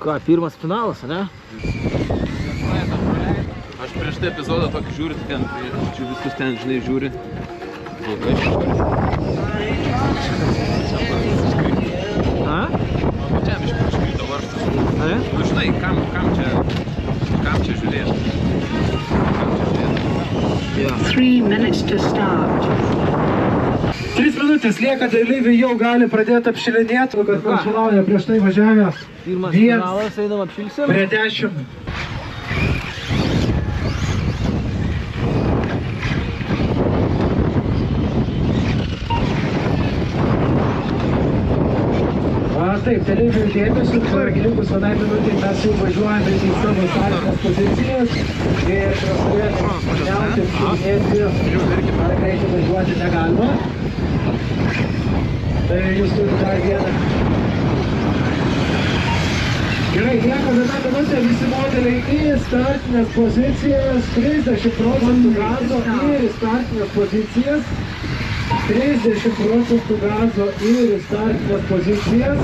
Ką, pirmas finalas, ne? Aš prieš tai epizodą tokį žiūriu, ten viskus ten, žinai, žiūri. A? Čia iškrito varžtas. Ne? Nu, žinai, kam čia žiūrėti? 3 minutes to start. 3 minutės lieka, dalyviai jau gali pradėti apšilinėti, kad maršalauja prieš tai važiavę. Pirmas finalas, einam apšilsim. Prie 10. Taip, dalyvių dėmesio, likus 1 minutė mes jau važiuojame į savo startinės pozicijas ir prasidėti apšilinėti, ar greitai važiuoti negalima. Tai jūs turite dar vieną. Gerai, lieka 1 minutė, visi modeliai į startinės pozicijas, 30% gazo ir į startinės pozicijas, 30% gazo ir į startinės pozicijas.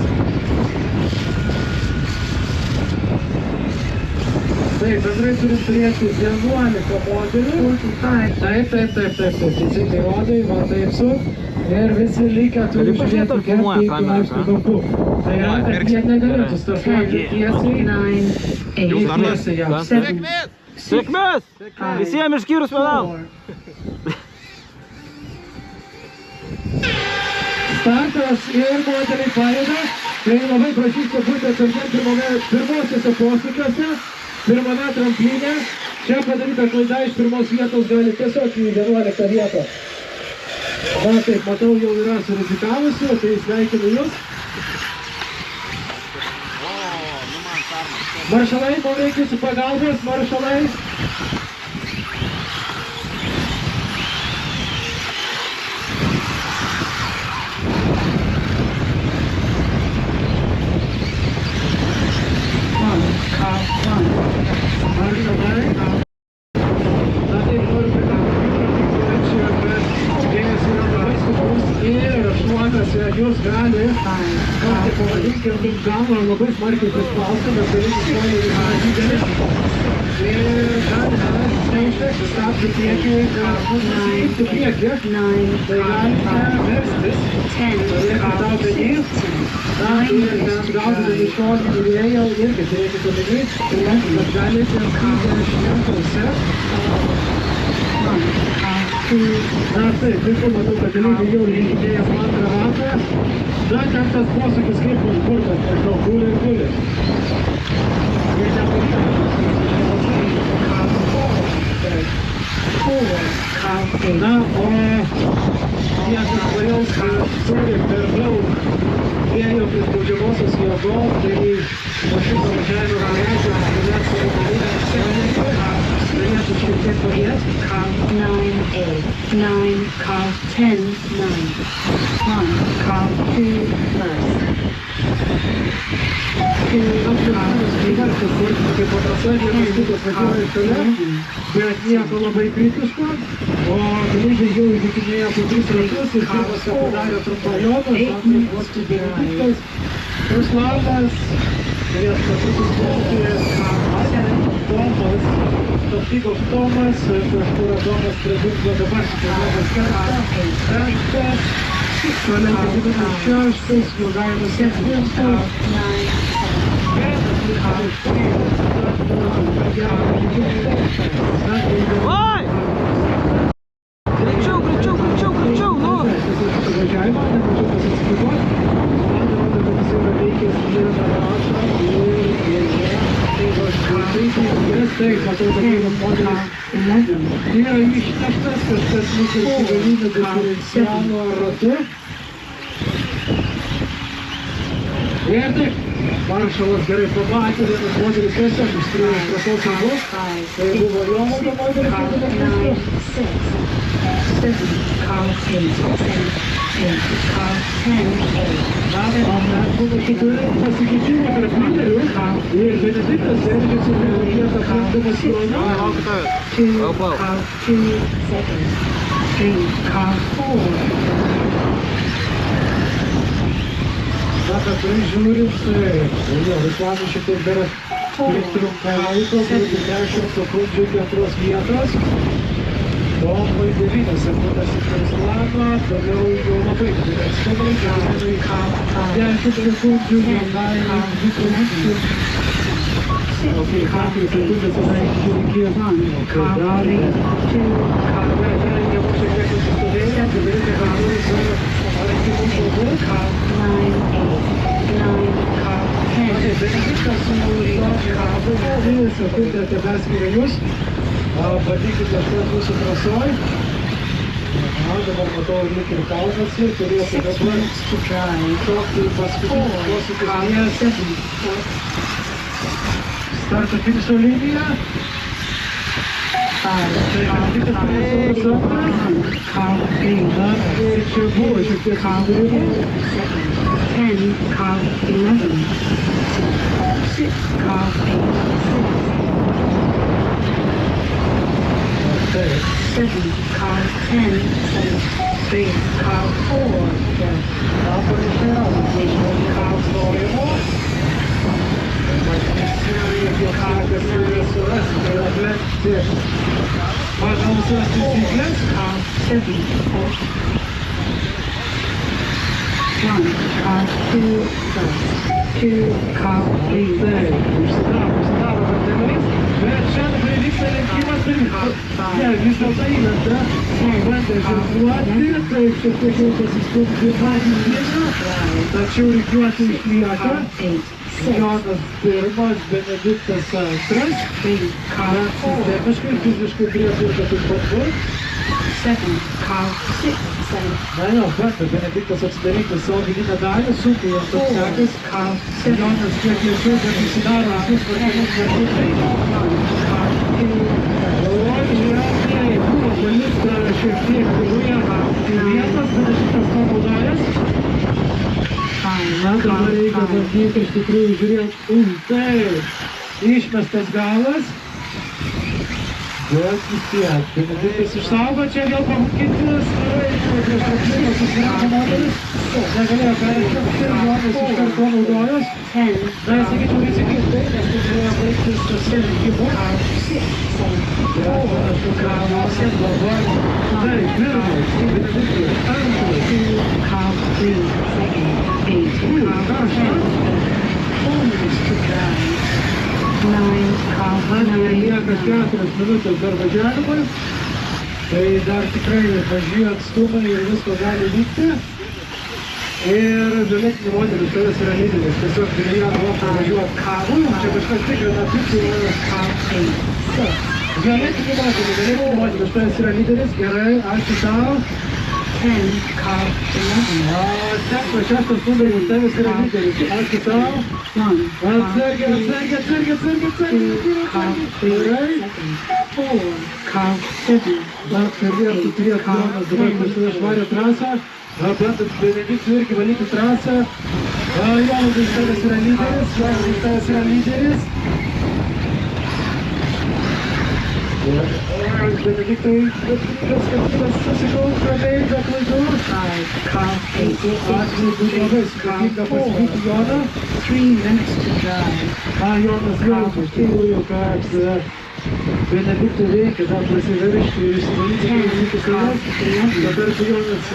Taip, bendrai turim turėti 11 modelių. Taip, teisingai rodai, va taip su. Ir visi likę turi žiūrėti gerti iki aišku kampu. Tai yra, kad jie negalėtų startuoti tiesiai. Sėkmės! Visiems išskyrus vienam! Startas ir modeliai pajuda. Tai labai prašysiu būti atsargiam pirmosiuose posūkiuose, pirmame tramplyne. Čia padaryta klaida iš pirmos vietos gali tiesiog į 11 vietą. Va, taip, matau, jau yra surizikavusių, tai sveikinu jūs. Maršalai, man reikia su pagalbos, maršalai. Jūs gali, pavadinkim, galvą labai smarkiai prispausti, bet daryti žmonį yra didelį. Ir galime neužtekti stabdžių priekį, kad nusiimti priekį. Tai galite verstis, turėti tau bedys. Ir ten gaudami šokinį vėją irgi turėti padaryti, kad galite skydyti šiandien pusę. Na taip, visų matau, kad dalyviai jau įžymėjo antrą ratą. Na, ten tas posūkis kaip užburtas, nežinau, guli ir guli. Jie nepavyko. Na, o tie, kas vėliau turi per daug vėjo prispaudžiamosios jėgos, tai po šito važiavimo galėtų galėtų turėtų šiek tiek padėti. 9A, 9, car 10, 9, 1, car 2, first. 2, car 3, kaip paprastai, vienas kitas važiuoja šalia, bet nieko labai kritiško, o dalyviai jau įvykinėja po 3 ratus ir pirmas padarė trumpą joną, antras vos benediktas, Ruslanas, turės netrukus Tomas, Topygov Tomas, kažkur Adomas prie Dunklo dabar Adomas Kartas, penktas, toliau Gediminas šeštas, Jurgaitis septintas, Oi! Greičiau, nu! Taip, matau, kad yra modelis. Yra išneštas, kažkas nukirsti galimybę diferencialo ratu. Ir taip, maršalas gerai pamatė, vienas modelis tiesiog išskrėjo iš trasos angos. Tai buvo jo modelis. 7, car 10, 10, car 10, 8. Buvo kitų pasikeitimų tarp lyderių ir Benediktas elgėsi vietą paimdamas kroną. 2, car 2 seconds, 3, car 4. Saka, prižiūrim, jo, reklamai šiek tiek dar trumpai laiko, 10 sekundžių 4 vietos. Trompai 9 sekundės iki Islamo, toliau jau labai didelė atstumai, 10 sekundžių, 2 sekundžių. Ok, 4 sekundės iki Islamo. Dar reikia mums šiek tiek susistovėti, daryti kartu su rankimu saugu. 9, 8, 9, 10. Benediktas su 2 sekundės tebeskiria jūs. Bandykite aštuoti jūsų trasoj. Dabar matau lyg ir kalnasi, turėtų dabar šokti paskutinis posūkis. Starto finišo linija. Ir čia buvo šiek tiek susidūrimų. 10, car 11, 6, car 8, 7, car 10, 3, car 4, Pagal visas taisyklės. car 7, 1, car 2, 2, car 3, Užsidaro vandeniais, bet čia dabar vyksta lenkimas ir vis dėlto įlenda, bandė žirguoti, taip šiek tiek jau pasistumti patį vietą, tačiau rikiuoti išlieka. Jonas pirmas, Benediktas antras, sistemiškai, fiziškai prieturka taip pat bus. 7, car 6, 7, Na jo, bando Benediktas atsidaryti savo vidinę dalį, sunkiai jam toks sekas. Jonas kiek lėčiau, bet susidaro visus vartelius vartutai. Buvo palikta šiek tiek viduje vietos, Benediktas panaudojęs. Na, dabar reikia bandyti iš tikrųjų žiūrėti. Taip, išmestas galas. Bet vis tiek, Benediktas išsaugo, čia vėl pamūkintis, prieš aplinką susirado moteris, negalėjo perėti, Jonas iš karto naudojos. 10, Na, aš sakyčiau rizikingai, nes tai turėjo baigtis susirinkimų. Panašu, kad Jonas labai. Taip, pirmas, Benediktas, antras. 2, car 3, 2, 8, car 10, 4 minutes to drive. 9, car 9, Lieka 4 minutės dar važiavimui, tai dar tikrai maži atstumai ir visko gali vykti. Ir violetinį modelį stovės yra lyderis, tiesiog Vilijan moka važiuoti kavų, čia kažkas tikrina tiksliai car 8, 6, violetinį modelį stovės yra lyderis, gerai, ačiū tau. 10, car 11, Tekla 6 numeris stovės yra lyderis, ačiū tau. 1, Atsargiai. Gerai. 4, car 7, Dar karjertų turėtų Jonas dabar prasideda švarę trasą. Bandant Benediktui irgi valyti trasą. Jonas iš tavęs yra lyderis. Benediktui viskas susikaus ramiai be klaidų. 5, car 8, Atveju būtų labai sudėtinga pasivyti Joną. 3 minutes to drive. Jonas jaučia iš tikrųjų, kad Benediktui reikia dar prasiveržti ir išsivalyti kelias. Dabar Jonas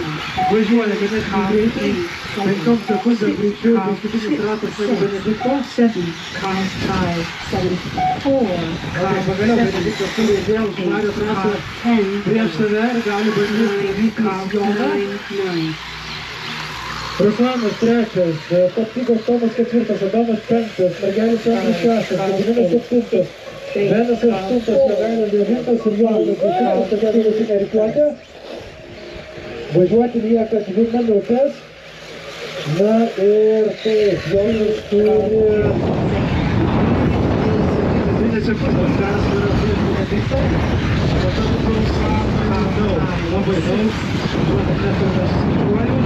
važiuoja ganėtinai greitai. 5 sekundės greičiau paskutinis ratas negu Benedikto. 7, car 5, 7, 4, car Pagaliau Benediktas turi vėl švarę trasą 10, prieš save ir gali bandyti car Joną. 9, Ruslanas 3, Taptygas Tomas 4, Adomas 5, Margelis Andrius 6, Gediminas 7, Benas 8, Jogailas 9 ir Jonas 10, tokia vidutinė rikiuotė. Važiuoti lieka 2 minutės. Na ir taip, Jonas turi 20 sekundės persvarą prieš Benediktą. Labai daug. Žuoju.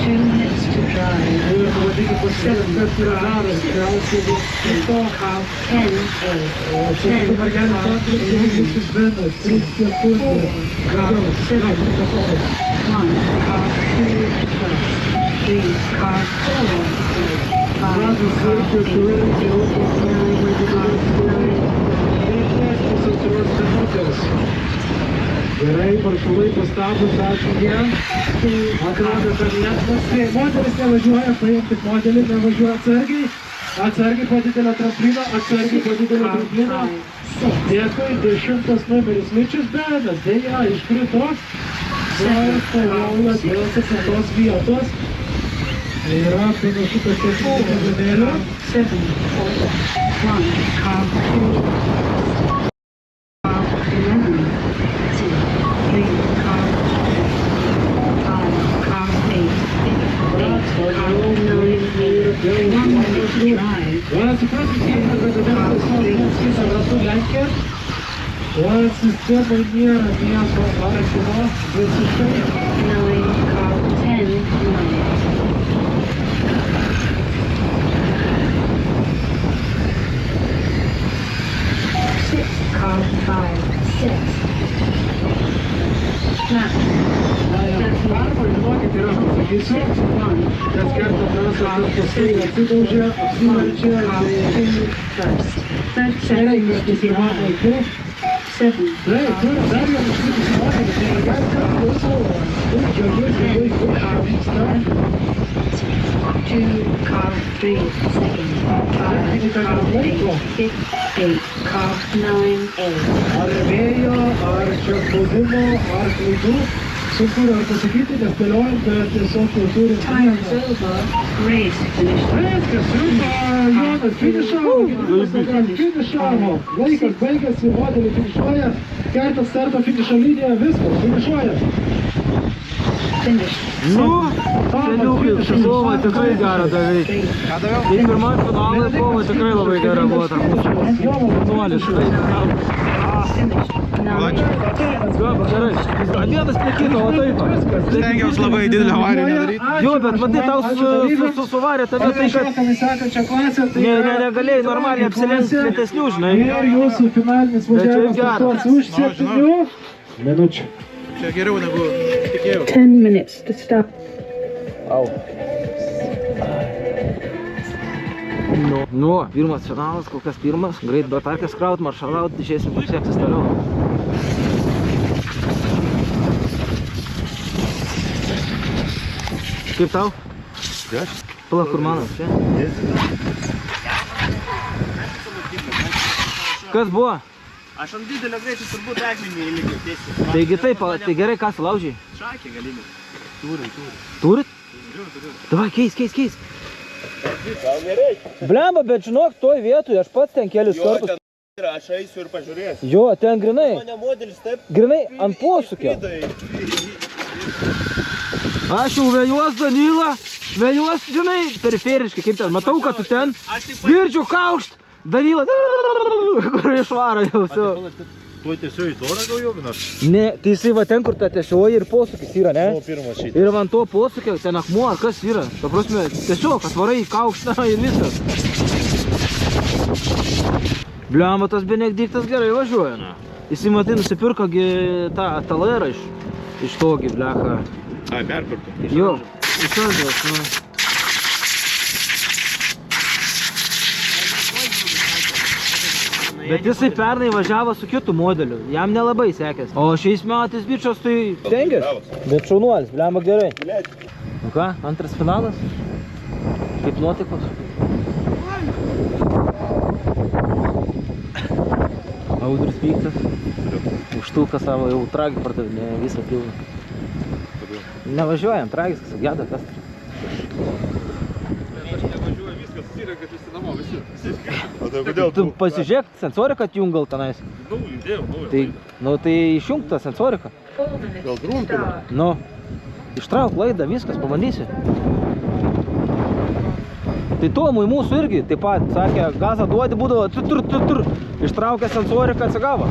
2 minutes to drive. Ir pavadinkit pasiekti, kas yra daras. Tikriausiai car 10, čia Margelis Andrius ir Vytis Benas. 3 sekundės. car 7, 1, car 2, 12. 3, car 4. 5, Mažas car irgi 8. turi jau 9, car 9. 15 minutės. Gerai, maršalai pastabus, ačiū jiem. Atrodo, kad net moteris nevažiuoja, paimkit modelį, nevažiuoja atsargiai. Atsargiai po didelio tramplino, atsargiai po didelio tramplino. Dėkui, 10 numeris Mičius Benas, dėja, iškrito. Svojas pavauja dėl 7 vietos. Yra panašu, kad techninio vadėlio. 7, 4, 1, car 2. Car 11, 2, 3, car 5, car 8, 8, car 9, 1 minute to drive. Atsiprašau, kiek kandidatas skaitas ratų Lenkija. Sistemai nėra nieko artimo visiškai. 9, car 10, 9. 6, car 5, 6. Snap. Arba, žinokit, ir aš pasakysiu, nes kerta trasą, paskui atsidaužė, apsiverčia, First. Third gerai, second kad to jis yra behind. laiku. 7, Taip, turi dar vieną išlikusi moterį, tai gali kartu visą, vyksta. 2, car 3, second. 5, car 8, 6, 8, car 9, 8. Ar vėjo, ar čia spaudimo, ar klaidų, sunku dar pasakyti, nes spėliojant, bet tiesiog jau turim. Time's over. Race finished. Viskas, Jonas finišavo, finišavo, laikas baigėsi, modelį finišuoja, kertas starto finišo liniją, viskas, finišuoja. Finished. Nu, seniukai, kova tikrai gera davei. Tai pirmam finalui kova tikrai labai gera buvo tarp mūsų. Nuolis, štai. Finished. Now, Gaba, gerai. Vienas prie kito, o taip. Stengiausi labai didelę avariją nedaryti. Jo, bet matai, tau suvarė tave tai, kad negalėjai normaliai apsilenkti lėtesnių, žinai. Ir jūsų finalinis važiavimas startuos už 7 minučių. Čia geriau negu tikėjau. 10 minutes to stop. Au. Nu, pirmas finalas, kol kas pirmas. Greit batarkės kraut, maršalaut, išėsim, kaip seksis toliau. Kaip tau? Pala, kur manas, čia? Kas buvo? Aš ant didelio greičio turbūt akmenį įlygiau tiesiai. Taigi taip, tai gerai, ką sulaužiai? Šakė galinį. Turim. Turit? Davai, keis. Blemba, bet žinok, toj vietoj aš pats ten kelis kartus. Aš eisiu ir pažiūrėsiu. Jo, ten grinai. Mane modelis taip. Grinai ant posūkio. Aš jau vėjuos Danilą, vėjuos, žinai, periferiškai, kaip ten. Matau, kad tu ten girdžiu kaukšt. Danilą, kur išvaro jau su. Tu tiesiog į torą gal jau vienas? Ne, tai jisai va ten, kur ta tiesioji ir posūkis yra, ne? O pirmas šitą. Ir van to posūkio, ten akmuo, ar kas yra. Ta prasme, tiesiog atvarai į kaukštą ir viskas. Bliamba, tas benek diktas gerai važiuoja, na. Jisai, matai, nusipirko tą talerą iš togi, blecha. Ai, perpirktų. Jo, išardęs, nu. Bet jisai pernai važiavo su kitu modeliu, jam nelabai sekės. O šiais metais bičas tai stengiasi. Bet šaunuolis, bliamba gerai. Nu ką, antras finalas? Kaip nuotaikos? Audris pyktas. Užtulka savo jau tragį pardavinėja visą pilną. Nevažiuojam, tragis, geda kas. O tai kodėl Tu pasižiūrėk, sensoriką atjung gal tenais. Nu, įdėjau, Tai išjung tą sensoriką. gal trumpina. Nu, ištrauk laidą, viskas, pabandysi. Tai Tomui mūsų irgi taip pat, sakė, gazą duoti būdavo, tur, ištraukė sensoriką, atsigavo.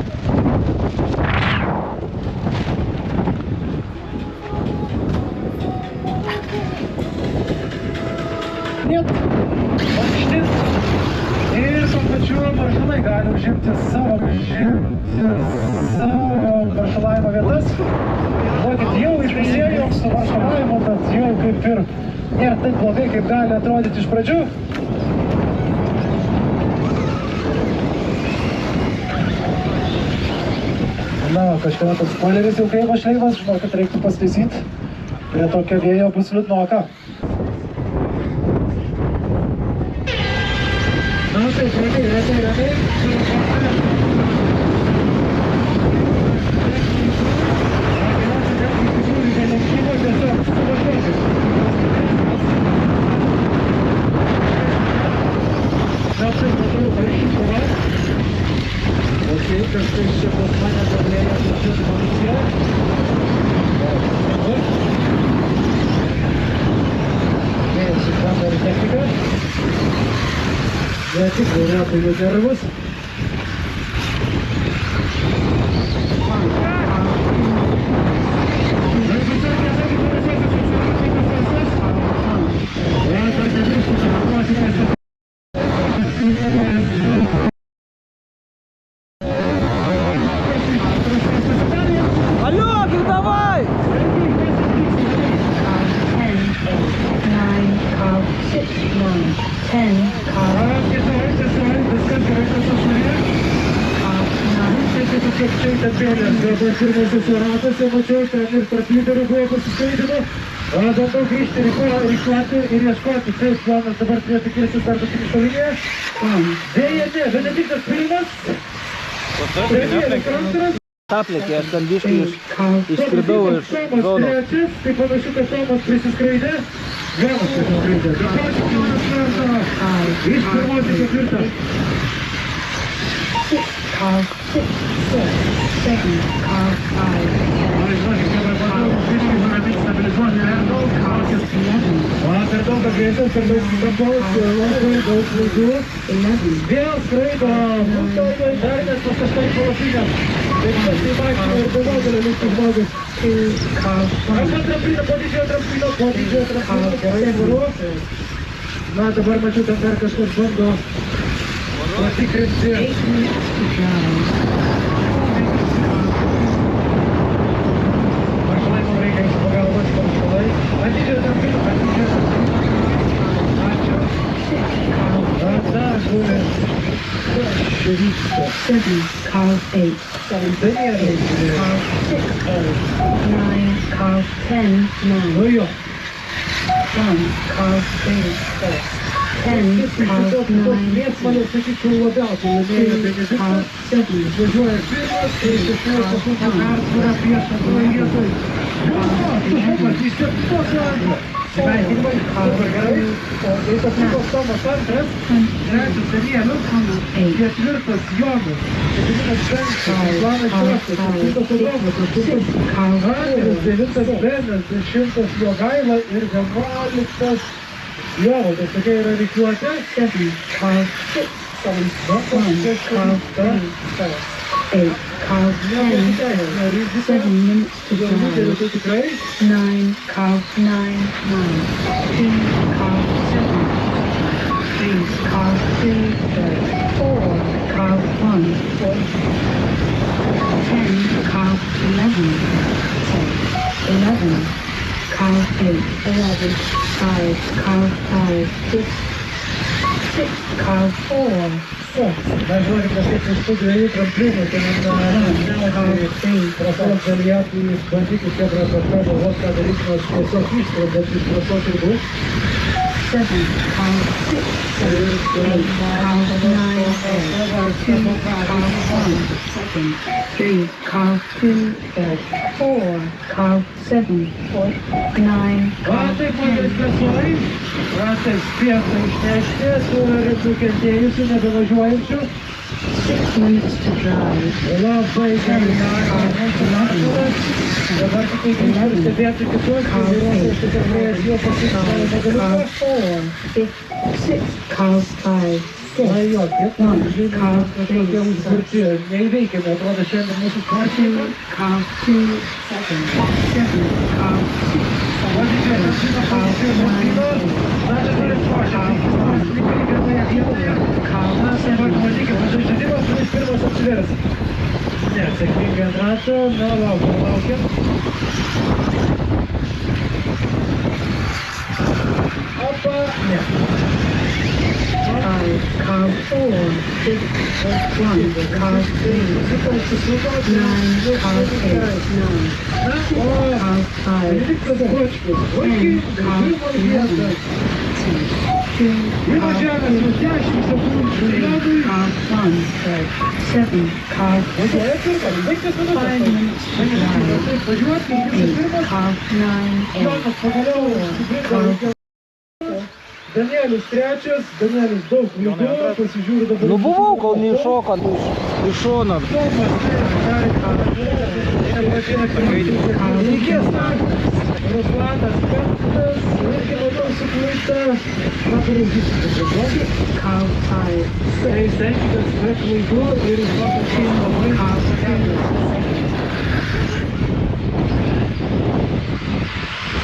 Net, aukštis. Ir tuo pačiu maršalai gali užimti savo maršalavimo vietas. Duokit jau išpusėjom su maršalavimu, bet jau kaip ir nėra taip blogai, kaip gali atrodyti iš pradžių. Na, kažkada toks spoileris jau kreivas šleivas, žinau, kad reiktų pastaisyti. Prie tokio vėjo bus liūdnoka. Na, taip, ramiai. Kažkas čia pas mane galėjo atvažiuoti policija. Mėnesi kamerų technika. Ne tik vairuotojų rezervus. Dabar pirmasis ratose, mačiau, ten ir tarp lyderių buvo pasiskaitimo. Bandau grįžti reikalauti ir ieškoti. Taip, planas dabar turėtų kirstis dar finišo liniją. Dėja, ne, Benediktas pirmas. Premjeras antras. Aplėkė, aš ten biškai išskridau iš zonos. Tai panašu, kad Tomas prisiskraidė. Vienas prisiskraidė. Dabar Jonas kartą. Iš pirmos į ketvirtą. Car 6, 7, car 5, per daug agresijos, per daug įtampos, labai daug klaidų. Vėl skraido mūsų darnės pas kažkai palapinę. Taip pat įmaikino ir daugelio lygtų žmogus. Po didžiojo trampino, gerai varu. Na, dabar mačiau, ten dar kažkas bando patikrinti. Maršalai, man reikia jūsų pagalbos, maršalai. Atidžiojo trampino, Ačiū. Dar žuvė. Čia vyksta. 7, car 8, Danieliai. car 6, 9, car 10, 9, Nu jo. 1, car 3, 10, car 9, Man jau sakyčiau labiausiai laimėjo 2, car Benediktas. 7, Važiuoja pirmas, tai iš tikrųjų pasukų persvarą prieš antroje vietoje. Šumas iš 7 antrą. Sveikinimai, dabar gerai. Tai pasukos Tomas antras, trečias Danielius, 8, ketvirtas Jonas, Gediminas penktas, Planas šeštas, septintas Adomas, aštuntas Andrius, devintas Benas, 10 Jogaila ir 11 Jovaldas. Tokia yra rikiuotė. 7, car 6, 1, car 3, 8, car 10, 7 minutes to drive, Tai tikrai 9, car 9, 9, 2, car 7, 3, car 2, 4, car 1, 10, car 11, 11, car 8, 11, 5, car 5, 6, 6, car 4, 6, mes žinokit kažkaip iš tų dviejų tramplinų, tai man trasos dalyje, tai bandykit čia kažką galvos, ką darysime, aš tiesiog išskrendant iš trasos ribų. 7, car 6, 8, car 9, 2, car 1, 3, car 2, 4, car 7, 9, car Ratai, moteris presuoji, ratai spiesą išnešti, turi nukentėjusių, nebevažiuojančių. 6 minutes to drive, Labai gerai, mūsų maršalas. Dabar tik reikia stebėti kitus, vairuotojas tiesiog praėjęs jo pasiskalę negaliuką. car 4, 6, car 5, Na 6, jo, tiek žinai, kažkokie užburti, neįveikiami, atrodo šiandien mūsų sportininkai. 2, car 2, 7, 7, car 6, Vadžiai, žino, pozicijos mašino, na čia turi sportininkai, sportininkai vienoje vietoje. Na, dabar matykit, mažai žaidimas, kuris pirmas apsivers. Ne, sėkmingai ant rato, na, laukiam. ne. 5, car 4, 6, 1, car 3, 9, car 8, 9, car 5, Dedik kızı hoştu. Hoşki, car 11, 2, Bir car bacağına sürtüşmüşse bunun 3, dünyada car 1, 7, car 6, 5 minutes to drive, 8, car 9, 8, car Даніелю стрячась, Даніелю здох влюбив, посижу до Ну бував, коли не шока, і що нам? Руслана, спектр, скільки воно суплиться на дорозі. car 5, Цей сенчик, спектр йду, і Руслана чинно, car 7,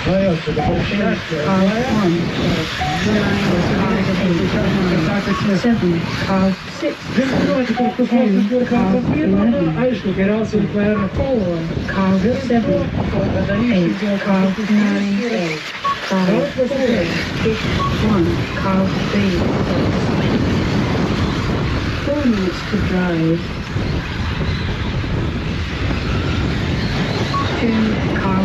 Дається, до car 1, 9, car 8, 7, car 6, Aišku, geriausiai per 4, car 7, 8, car 9, 5, 6, 1, car 3, 4 minutes to drive, 2, car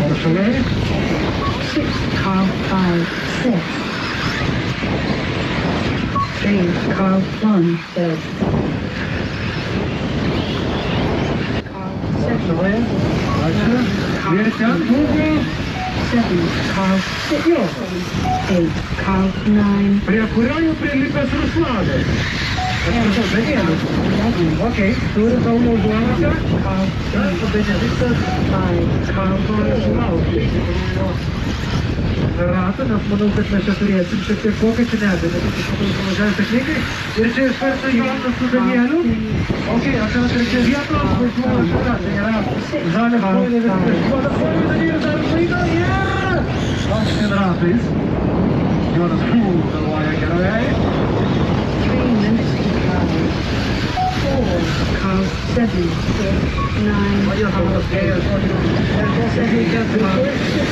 6, car 5, 6, 3, car 1, third, car 7, Вертян, Google, 7, car 6, 8, car 9, прикуряю приліпе з Руслани. Даніелю, 11, окей, дуже давно звалася. car 3, 5, car 5, Ratu, nes manau, kad mes čia turėsim šiek tiek pokyčių, ne, bet aš pavažiavau technikai. Ir čia iš karto Jonas su Danieliu. Ok, aš jau trečia vieta, važiuoju aš yra, tai yra žalia spoilerį prieš juodą spoilerį, Danielis dar žaida, ir aš ten ratais. Jonas galvoja gerai. 3 minutes to drive, 4, car 7, 9, car 8,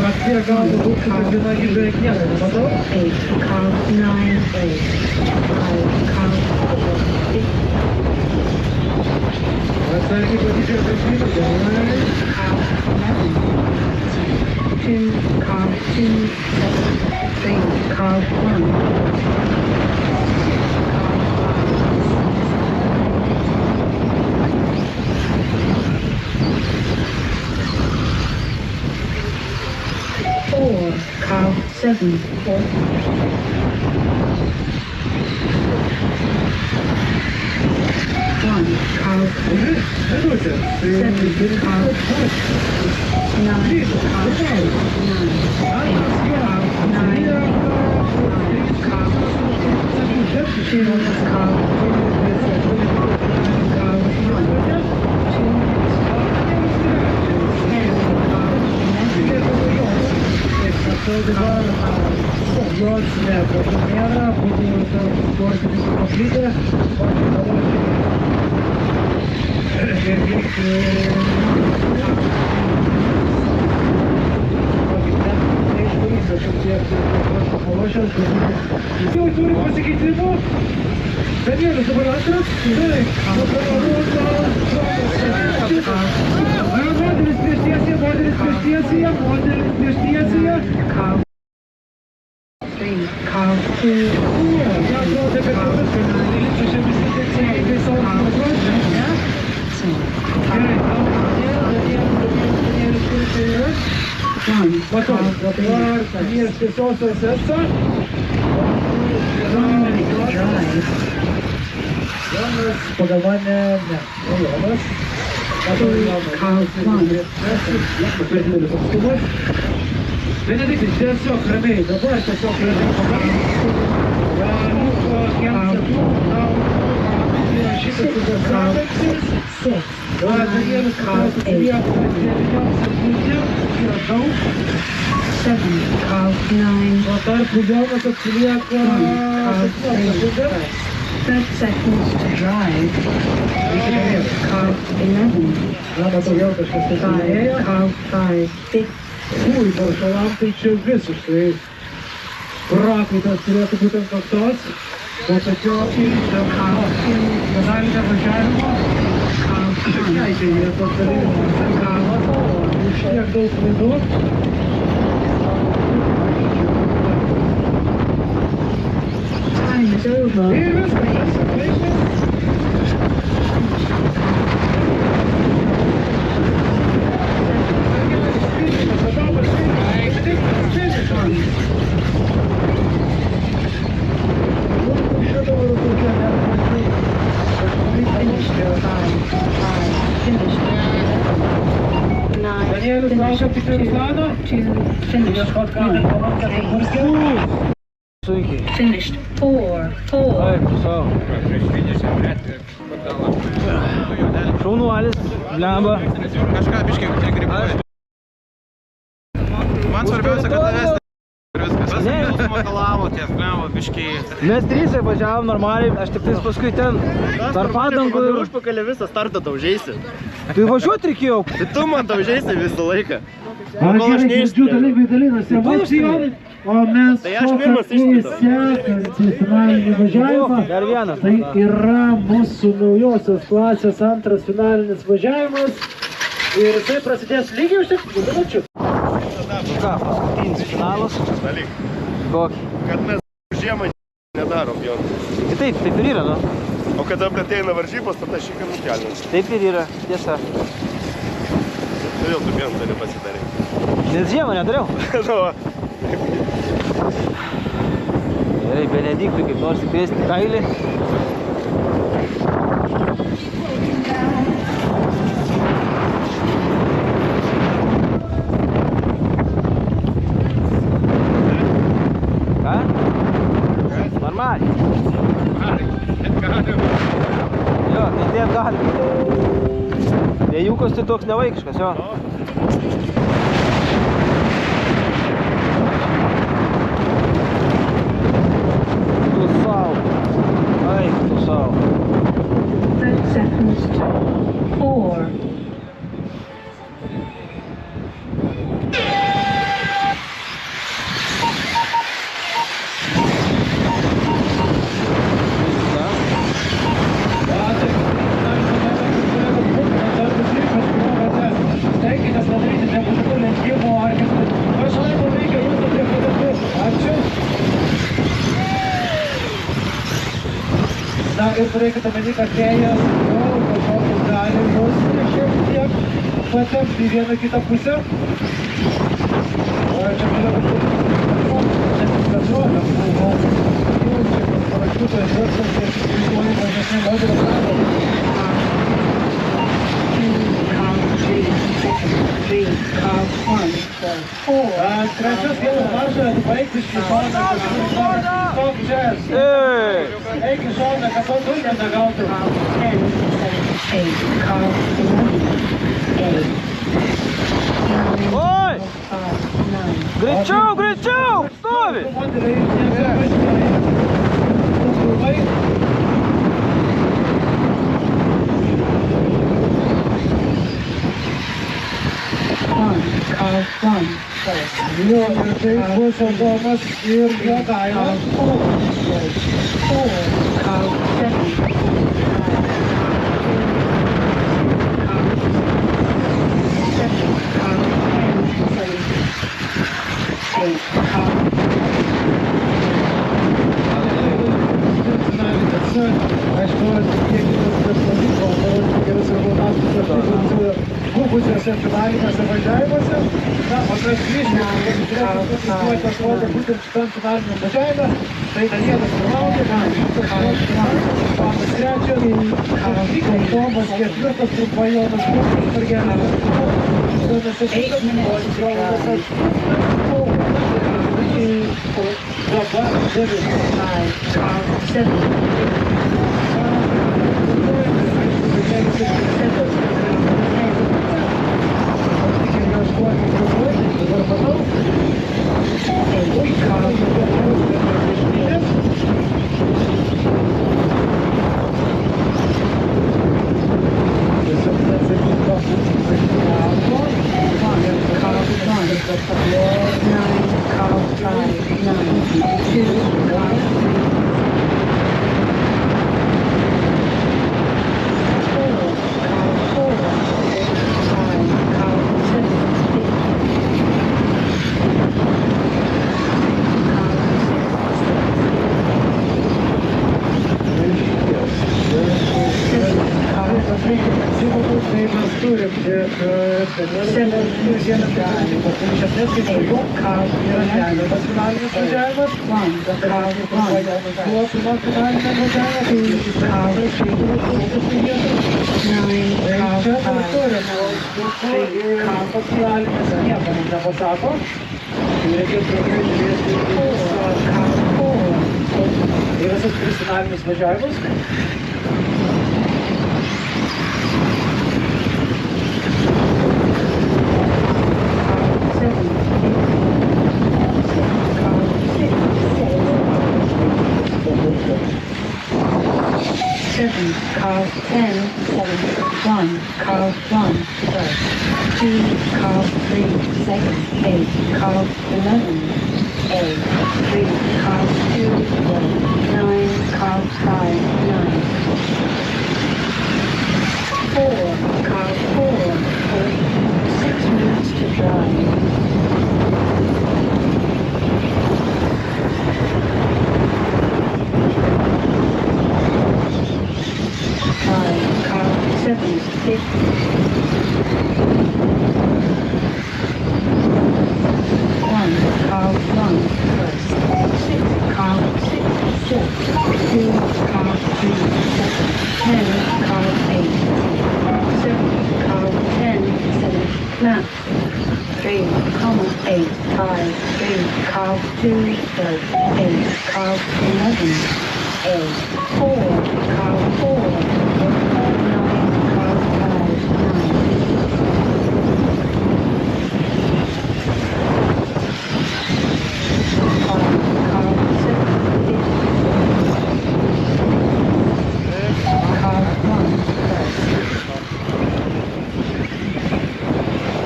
Батькія галу тут вона їжджає княга, не матов? 8, car 9, 8, 5, car 6, Це не подіжджає техніку, давай. car 11, 2, car 2, 3, car 1, car 7, 4, 1, car Ведуся, 7, car 9, car 10, 9, car 2, car 11, примера, буду скорость пошлите. Тури посекітимо. Даніелю, забирайте. Модуль спустя, модуль спустя. car 2, Я просто хочу ще місяці Потом, нет, списался сердца. Подавание дня. Benedicte, tiesiog ramiai, dabar tiesiog ramiai padaryti. Šitas sudasavantis. Danielis atsilieka, yra daug. 7, car 9, Tuo tarpu Jonas atsilieka 30 seconds to drive, car 11, Matau, vėl kažkas tai 5, ėjo. car 5, 6, Ui, po šalam tai čia visiškai. Prakaitas turėtų būti ant kaktos, o tačiau dėl finalinio važiavimo išleidžia tos dalyvimus ant galo, išliek daug klaidų. Time is over. Ir viskas, laikas. Danielius laukia tik Ruslano. Sunkiai. Finished 4-4. Ai, pusau. Šaunuolis, blemba. Kažką biškiai negribuoja. Man svarbiausia, kad tavęs viskas. Ne. Mes makalavo ties, blemba, biškiai. Mes trys važiavom normaliai, aš tik tais paskui ten tarp padangų. Užpakalį visą startą daužeisi. Tai važiuot reikėjo. Tai tu man daužeisi visą laiką. Kol aš neištrėjau. Dalyviai dalinasi emocijom, o mes Tai aš pirmas ištrėjau. sekantį finalinį važiavimą. Dar vienas. Tai yra mūsų naujosios klasės antras finalinis važiavimas. Ir jisai prasidės lygiai už 7 minučių. Nu ką, paskutinis finalas. Dalyk, Kokį? kad mes žiemą nedarom jo. Tai taip ir yra, nu. O kada ateina varžybos, tada šį kartą nukelnės. Taip ir yra, tiesa. Todėl tu vieną dar nepasidarė. Nes žiemą nedariau. Gerai, Benediktui kaip nors įkviesti kailį. Ką? Normaliai. Jo, tai taip gali. Vėjukas tai toks nevaikiškas, jo. Tu sau. Ai, tu sau. 30 seconds to 4. Stenkitės padaryti nebūtinų lenkimų ar kitų. Aš laiko reikia jūsų prie padėtų. Ačiū. Na ir turėkite omeny, kad vėjas kažkokius gali mus šiek tiek patempti į vieną kitą pusę. O čia gali būti nefiskasuota. Jaučiamas parašiutas verslas ir išsivaizduoja mažesnė modelio. 3, car 1, 4. Trečias vienas maršas, baigti šį šoną, stop jazz. Eik į šoną, kad to dulkę negautų. 10, 7, 8, car 11, 8. Oi! 5, 9. Greičiau, greičiau! Stovi! Modeliai nebevažiuoja. Paskui. Car 1, Jo, ir tai bus Adomas ir Jogaila. 4, car 7. Aišku, kiek tas pavyko, parodyti gerus rezultatus buvusiuose finaliniuose važiavimuose. Na, o mes grįžtame, kad pasižiūrėtume atrodo būtent šitam finaliniam važiavime. Tai Danielis pirmauja, Panas trečias, Tomas ketvirtas, trumpai Jonas Kurtis, Mergelis 8 minutes, Jonas 8. Dabar 9. 5, 7. Car 1, 9, car 5, 9. Žinomus, tai mes turim tiek vieną finalį, bet iš esmės skaičiuoju, yra keletas finalinis važiavimas, bet yra buvo pirma finalinė važiavimas, tai skaičiuoju pusės vietos. Tai čia tai turim, ir pats finalinis nieko mums nepasako. Reikia trumpai žiūrėti į visus 3 finalinius važiavimus. Car 10, 7, 1, car 1, first, 2, car 3, second, 8, car 11, A, 3, car 2, 9, car 5, 9, 4, car 4, 6 minutes to drive. Car 7, 6. 1, car 1, first. 6, car 6, 2, car 3, second. 10, car 8, 7, car 10, 7, lap. 3, 8, 5, 3, car 2, third. 8, car 11, A, 4, car 4,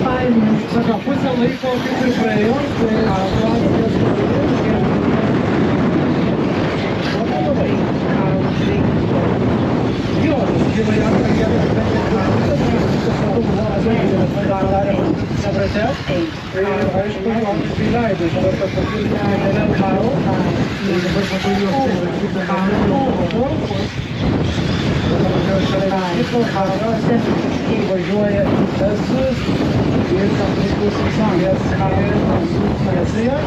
5 minutes. Saka, pusę laiko kaip ir praėjo, tai klasės jo, tai variantas geras, bet sebrate, tai aišku, tai leido, dabar tas papildė karo, tai dabar papildė važiuoja į Testus ir tam tikrus jas karą su Tesija.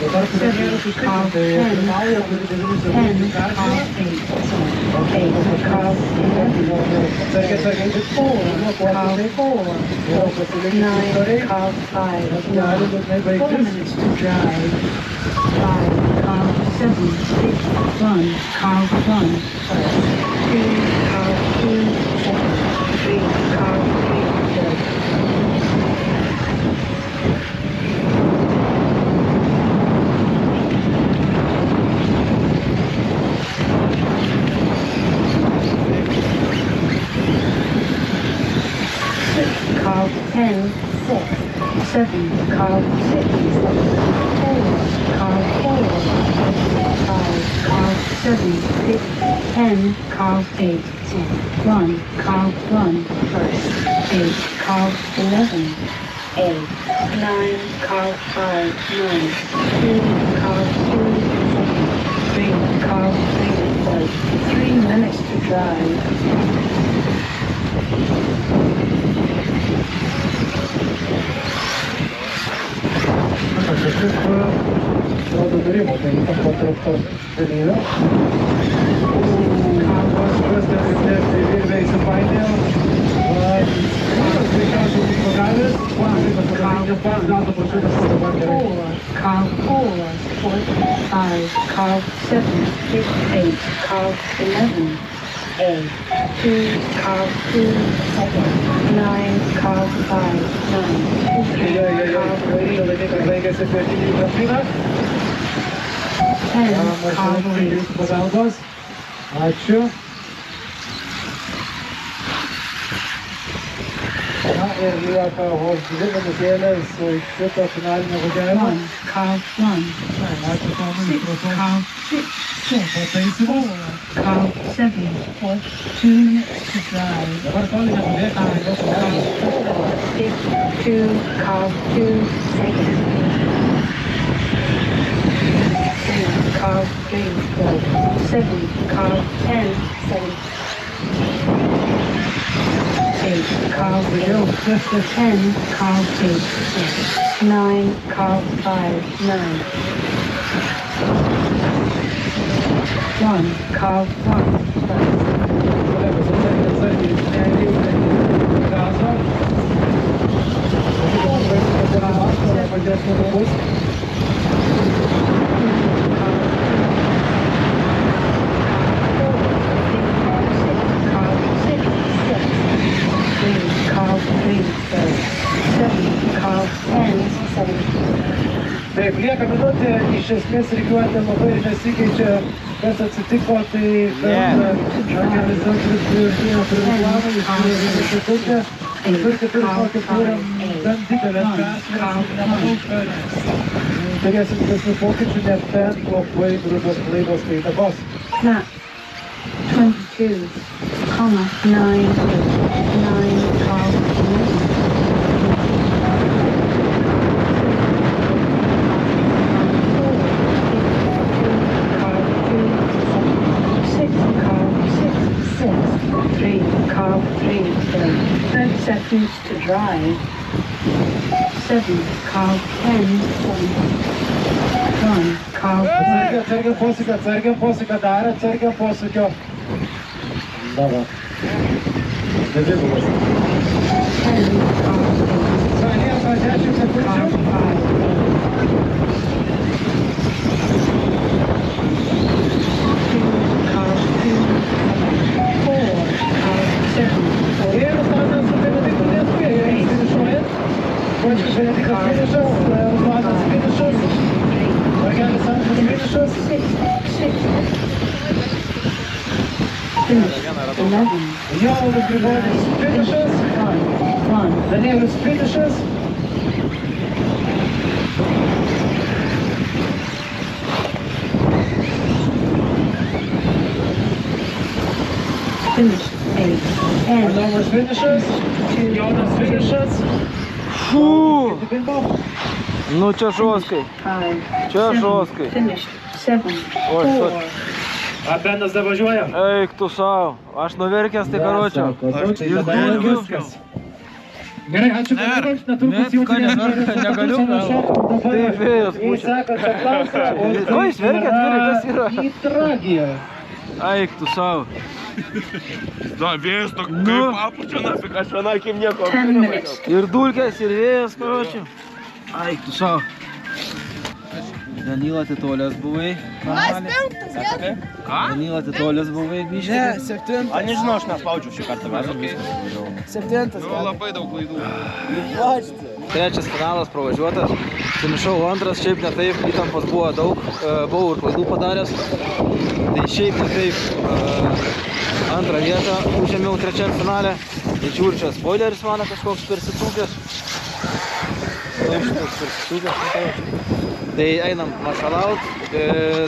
Dabar premjeras užtikrinti, tai pirmauja, turi 9 sekundžių peržiūrą. Atsargiai, nuo kuo tai kovo. Jau pasiliekti istoriai, gali dažnai baigtis. 5, car 7, 6, 1, car 1, first. 2, car 2, second. 3, car 3, third. 10, 6, 7, car 6, 4, car 4, 5, car 7, 6, 10, car 8, 1, car 1, first, 8, car 11, A, 9, car 5, 9, 2, car 2, 3, car 3, 3 minutes to drive. Kažkaip rodo darimo, tai įtampa tarp to dalyvio. Kažkas virvė įsipainėjo. Greičiausiai tik pagavęs. Pats gato pasiūlės, kad dabar gerai. Car 4, 5, car 7, 6, 8, car 11, A, 2, car 2, second, 9, car 5, 9, 3, car 3, Baigėsi priešinį įprasmyną. 10, car 3. Jūsų pagalbos. Ačiū. Na ir lieka vos 2 minutėlės iš šito finalinio važiavimo. 1, Carl 1, Ačiū Tomui už 6, protos Carl 6, 6, pataisymus. Carl 7, 2 minutes to drive. Dabar toli nebūdėkime, Carl jau sudarė. 2, Carl 2 seconds. 3, Carl 3, 7, Carl 10 seconds. 8, Carl 2, 10, Carl 2, 9, Carl 5, 9. 1, Carl 1, Kolegos, atsargiai, nereikia gazo. Padės nebus. Taip, lieka minutė, iš esmės rikiuotė labai nesikeičia, kas atsitiko, tai Akelis Andrius priartėjo prie plano, jis turėjo 1 sekundę, ir tokį turim gan didelės persvaras, nemanau, kad turėsim didesnių pokyčių, net ten labai grubios klaidos tai įtakos. Snap 22, 9, 12. Carl 3, 30 seconds to drive. 7, Carl 10, 7. 1, Carl 1. Atsargiam posūkio, dar atsargiam posūkio. Dabar. Dėdėbulas. 10, Carl 8. Lieka 10 sekundžių. Carl 5. Ir Vladas su Benediktu nespėjo finišuojant. Kočius Benediktas finišas, Vladas finišas. Akelis Andrius finišas. 11. Jonas Grigonis finišas. 1. Danielius finišas. Finish 8. 10. Adomas finišas. Jonas finišas. Fū! Atipinko. Nu čia žoskai. 5. Čia žoskai. Finished 7. Oi, 4. Benas davažiuoja. Eik tu savo. Aš nuverkęs tai karočiau. Ir dulkių. Gerai, ačiū kolegoms, netrukus jau negaliu. Taip, vėjas pučia. Sekančią klausimą. Ko jis verkia, kas yra? Į Tragiją. Eik tu savo. Da, vėjas toks kaip apučia, nafik, aš vieną akim nieko. 10 minutes. Ir dulkės, ir vėjas, karočiau. Eik tu savo. Danilo Titolės buvai. Danilo Titolės buvai, biškai. A nežinau, aš nespaudžiu šį kartą, mes ir viskas. 7. Nu, labai daug klaidų. Trečias finalas pravažiuotas. Finišau antras, šiaip ne taip, įtampos buvo daug, buvau ir klaidų padaręs. Tai šiaip ne taip, antrą vietą užėmiau trečiam finale. Tai žiūriu, čia spoileris mano kažkoks persisūkęs. Tai einam maršalaut,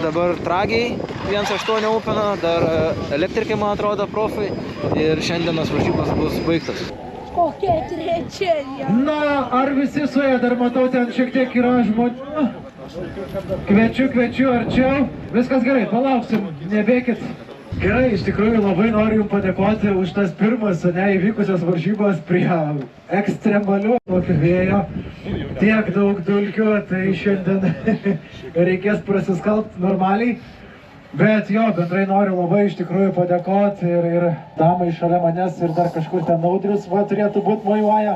dabar Tragiai 1.8 upina, dar elektrikai, man atrodo, profai. Ir šiandienos varžybos bus baigtas. Kokia trečia diena? Na, ar visi suėjo, dar matau, ten šiek tiek yra žmonių. Kviečiu arčiau. Viskas gerai, palauksim, nebėkit. Gerai, iš tikrųjų labai noriu jums padėkoti už tas pirmas įvykusios varžybos prie ekstremalių vėjo. Tiek daug dulkių, tai šiandien reikės prasiskalbti normaliai. Bet jo, bendrai noriu labai iš tikrųjų padėkoti ir damai šalia manęs ir dar kažkur ten Audrius turėtų būti mojuoja.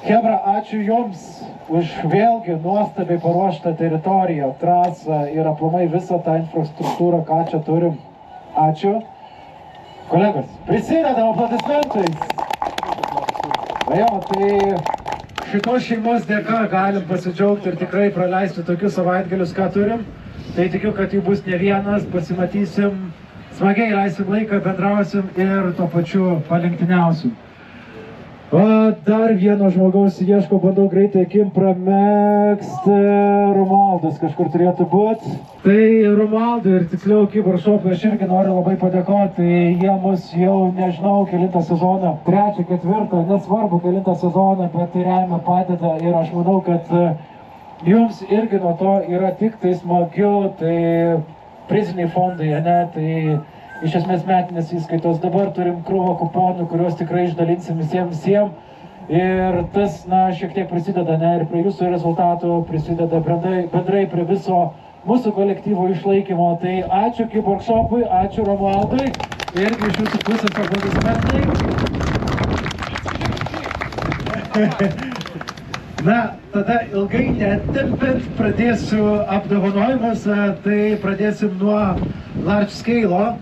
Chebra, ačiū jums už vėlgi nuostabiai paruoštą teritoriją, trasą ir aplamai visą tą infrastruktūrą, ką čia turim. Ačiū. Kolegos, prisidedam aplodismentais. Jo, tai šitos šeimos dėka galim pasidžiaugti ir tikrai praleisti tokius savaitgalius, ką turim. Tai tikiu, kad jų bus ne vienas, pasimatysim, smagiai leisim laiką, bendrausim ir tuo pačiu palenktyniausim. Dar vieno žmogaus ieško, bandau greitai akim pramegsti. Romaldas kažkur turėtų būti. Tai Romaldui ir tiksliau Kibaršopui aš irgi noriu labai padėkoti. Jie mus jau nežinau kelintą sezoną, 3, 4, nesvarbu kelintą sezoną, bet tai remia, padeda ir aš manau, kad jums irgi nuo to yra tik tai smagiau, tai priziniai fondai, ne, tai iš esmės metinės įskaitos. Dabar turim krūvą kuponų, kuriuos tikrai išdalinsim visiems. Ir tas, na, šiek tiek prisideda, ne, ir prie jūsų rezultatų prisideda bendrai prie viso mūsų kolektyvo išlaikymo. Tai ačiū Kibaršopui, ačiū Romaldui. Irgi iš jūsų pusės aplodismentai. Na, tada ilgai netempent pradėsiu apdovanojimus, tai pradėsim nuo large scale,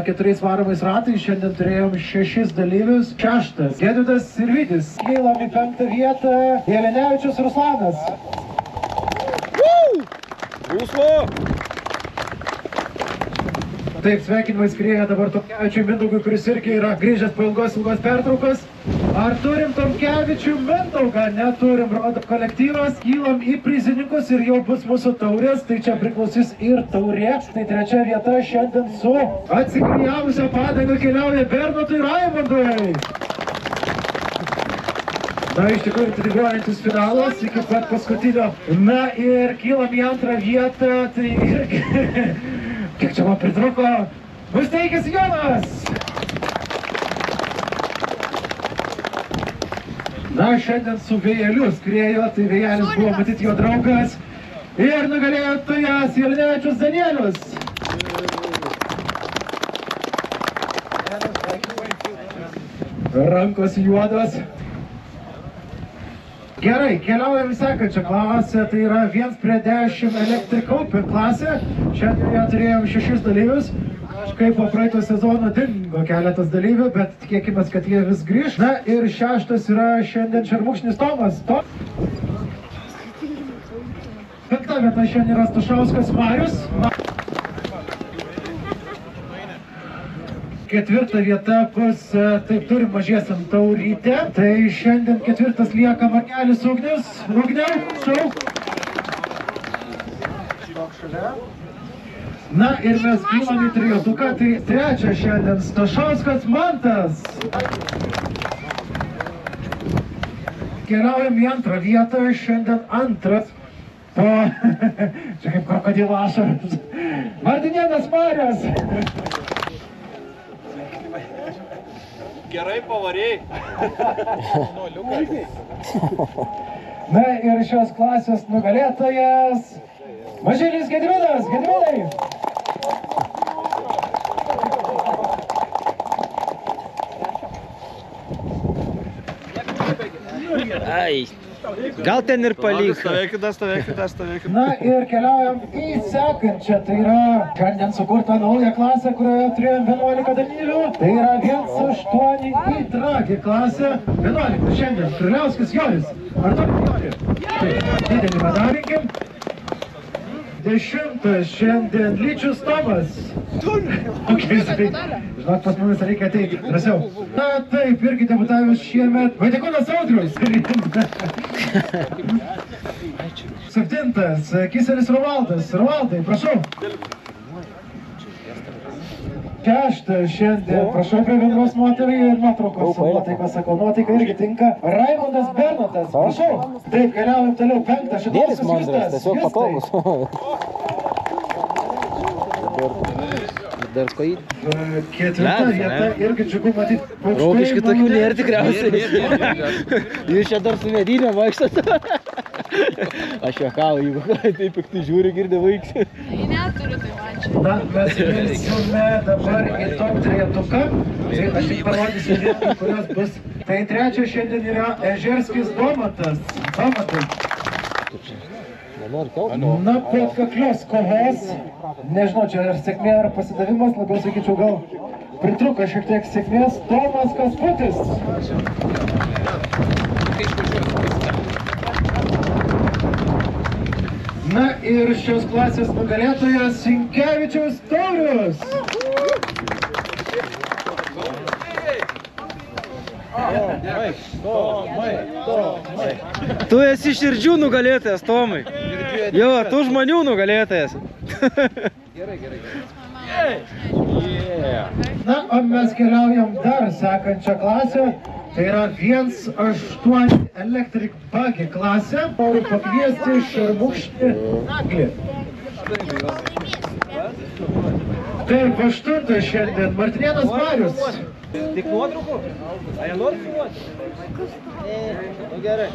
4 varomais ratais, šiandien turėjom 6 dalyvius. 6. Gedvydas Sirvidis, kėlam į 5 vietą, Jelenevičius Ruslanas. Taip, sveikinimai skrieja dabar Tomkevičiui Mindaugui, kuris irgi yra grįžęs po ilgos pertraukos. Ar turim Tomkevičių Mindaugą? Neturim, rodo kolektyvas. Kylam į prizininkus ir jau bus mūsų taurės, tai čia priklausys ir taurė. Tai 3 vieta šiandien su atsiklijavusią padangą keliauja Bernotui Raimondui. Na, iš tikrųjų, triguojantis finalas iki pat paskutinio. Na ir kylam į 2 vietą, tai irgi... Kiek čia man pritruko? Musteikis Jonas! Na, šiandien su Vėjeliu skriejo, tai Vėjelis buvo matyti jo draugas. Ir nugalėjo tujas Jelenevičius Danielius. Rankos juodos. Gerai, keliaujam į sekančią klasę, tai yra 1:10 Electric Open klasė. Šiandien ją turėjom 6 dalyvius. Kažkaip po praeito sezono dingo keletas dalyvių, bet tikėkime, kad jie vis grįž. Na ir 6 yra šiandien Šermukšnis Tomas. 5 vieta šiandien yra Stašauskas Marius. 4 vieta bus, taip turim mažiesiam taurytę. Tai šiandien 4 lieka Markelis Ugnius. Ugniau, šauk. Na ir mes kylam į 3-tuką, tai 3 šiandien Stašauskas Mantas. Keliaujam į 2 vietą, šiandien 2. Po... Čia kaip krokodilo ašaras. Martinėnas Marius. Gerai pavarėjai. Na ir šios klasės nugalėtojas Mažylis Gediminas. Gediminai! Ai, gal ten ir palyk. Stovėkite. Na ir keliaujam į sekančią, tai yra šiandien sukurta nauja klasė, kurioje turėjom 11 dalyvių. Tai yra 1-8 į Dragį klasę. 11 šiandien Kraliauskis Jonis. Ar turim Jonį? Taip, didelį medalinkim. 10 šiandien Lyčius Tomas. Žinok, pas mumis reikia ateiti, drąsiau. Na taip, irgi debutavęs šiemet Vaitiekūnas Audrius. 7 Kiselis Romaldas. Romaldai, prašau. 6 šiandien, prašau prie bendros moterį ir nuotraukos. Nuotaikos, sakau, nuotaika irgi tinka. Raimondas Bernotas, prašau. Taip, keliaujam toliau. 5 Šidlauskas Justas. Tiesiog patogus. Dar kojį. 4 vieta irgi džiugu matyti. Raukiški tokių nėra tikriausiai. Jūs čia dar su medinė vaikštate. Aš juokauju, jeigu taip piktai žiūri, girdi vaikščiai. Neturiu tai man čia. Na, mes vilsime dabar į top 3-tuką. Tai aš tik parodysiu vietą, kurios bus. Tai 3 šiandien yra Ežerskis Domantas. Domantai. Na, po atkaklios kovos. Nežinau, čia ar sėkmė ar pasidavimas, labiau sakyčiau, gal pritruko šiek tiek sėkmės. Tomas Kasputis. Na ir šios klasės nugalėtojas Sinkevičius Taurius. Tu esi širdžių nugalėtojas, Tomai. Jo, tu žmonių nugalėtojas. Na, o mes keliaujam dar sekančią klasę. Tai yra 1.8 Electric Buggy klasė. Noriu pakviesti Šermukšnį Naglį. Taip, 8 šiandien Martinėnas Marius. Tik nuotraukų? A jie nori filmuoti? Nu gerai.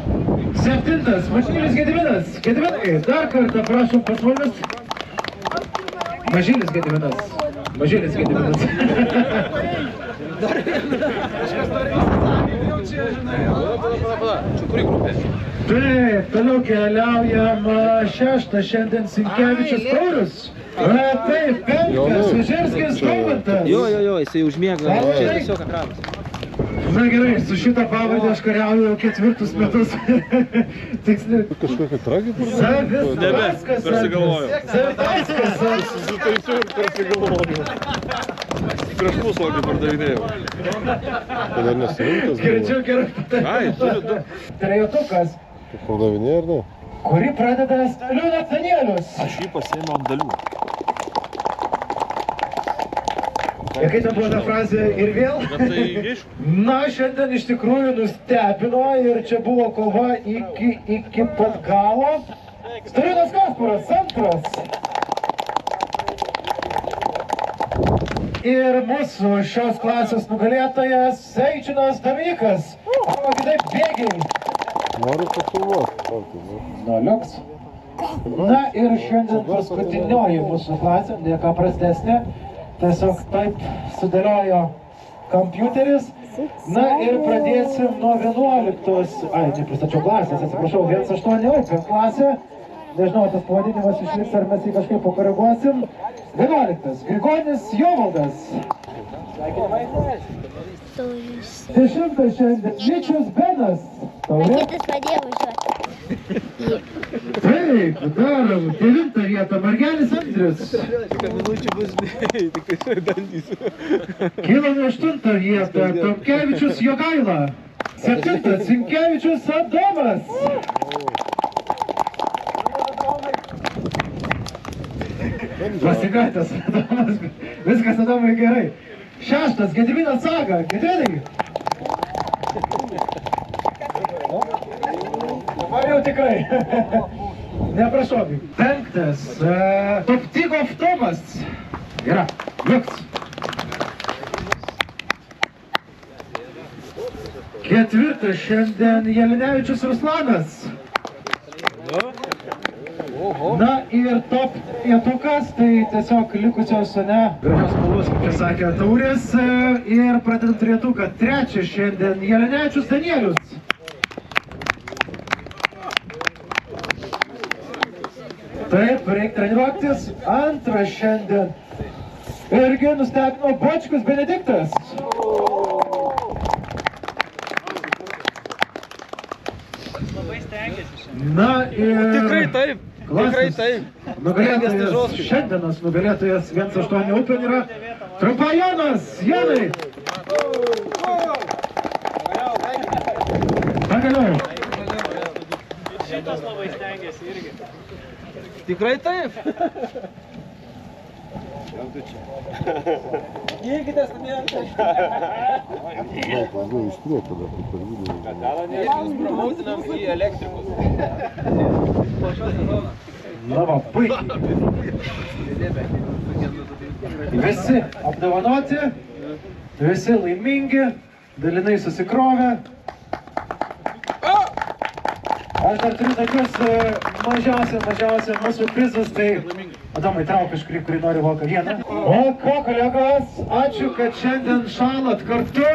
7 Mažylis Gediminas. Gediminai, dar kartą prašom pas mumis. Mažylis Gediminas. Mažylis Gediminas. Taip, toliau keliaujam 6 šiandien Sinkevičius Paulius. Taip, 5 Sužerskis Kaumantas. Jo, jisai užmiega. Čia tiesiog ekranas. Na gerai, su šitą pavardę aš kariauju jau 4 metus. Tiksliai. Kažkokia tragedija? Savickas persigalvojau. Savickas. Susitaisiu ir persigalvojau. Prieš puslapį pardavinėjau. Tai dar nesirinktas? Girdžiu gerai. Ai, turiu du. Trejetukas, Pardavinėjai ar ne? kuri pradeda Staliūnas Danielius. Aš jį pasiėmiau ant dalių. Ir kaip ten buvo ta frazė ir vėl? Na, šiandien iš tikrųjų nustebino ir čia buvo kova iki pat galo. Staliūnas Kasparas, antras. Ir mūsų šios klasės nugalėtojas Seičinas Dominykas. Arba kitaip bėgiai. Noriu pafilmuoti. Na, liuks. Na ir šiandien paskutinioji mūsų klasė, nieka prastesnė. Tiesiog taip sudėliojo kompiuteris. Na ir pradėsim nuo 11. Ai, nepristačiau klasės, atsiprašau, 1.8 Open klasė. Nežinau, tas pavadinimas išliks, ar mes jį kažkaip pakoreguosim. 11. Grigonis Jovaldas. 10. šiandien Vyčius Benas. Taurė. Taip, darom 9 vietą Margelis Andrius. Kilome 8 vietą Tomkevičius Jogaila. 7 Sinkevičius Adomas. Pasigatęs Adomas, viskas Adomai gerai. 6 Gediminas Saga, Gediminai. Dabar jau tikrai. Neprašau. 5 Toptigov Tomas. Yra, liuks. 4 šiandien Jelinevičius Ruslanas. Na ir top pietukas, tai tiesiog likusios, ne, gražios spalvos, kaip jis sakė, taurės. Ir pradedant rietuką, 3 šiandien Jelinevičius Danielius. Taip, reikia treniruotis. 2 šiandien irgi nustebino Bočkus Benediktas. Na ir... Tikrai taip. Tikrai taip. Nugalėtojas, šiandienos nugalėtojas 1.8 Open yra Trumpa Jonas. Jonai. Pagaliau. Šitas labai stengiasi irgi. Tikrai taip. Jėgitės studentą. Labiau iš priekio dar per video. Mes promautinam į elektrikus. Na va, puikiai. Visi apdovanoti, visi laimingi, dalinai susikrovę. Aš dar turiu tokius mažiausia mūsų prizus, tai Adomai, trauk kažkurį, kurį nori vakarienę. O ko, kolegos, ačiū, kad šiandien šalat kartu,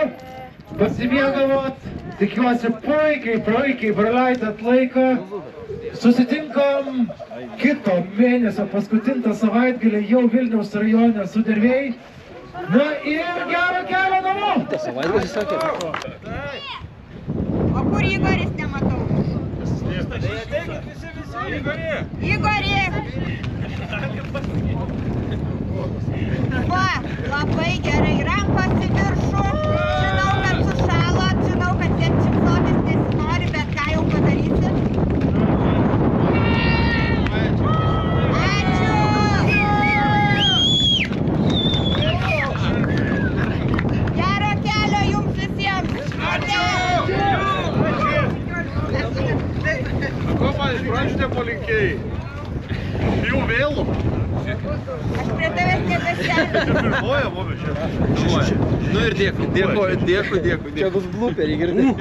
pasimėgavot, tikiuosi puikiai praleidot laiką. Susitinkam kito mėnesio paskutinį savaitgalį jau Vilniaus rajone Sudervėj. Na ir gerą kelią namo! Savaitgalį sakė. O kur Igoris nematau? Igorį! Va, labai gerai, rankos į viršų. Žinau, kad sušalot, Pirmoja, mobė, čia. Nu ir dėkui. Dėkui. Čia bus blūperiai, girdėjai.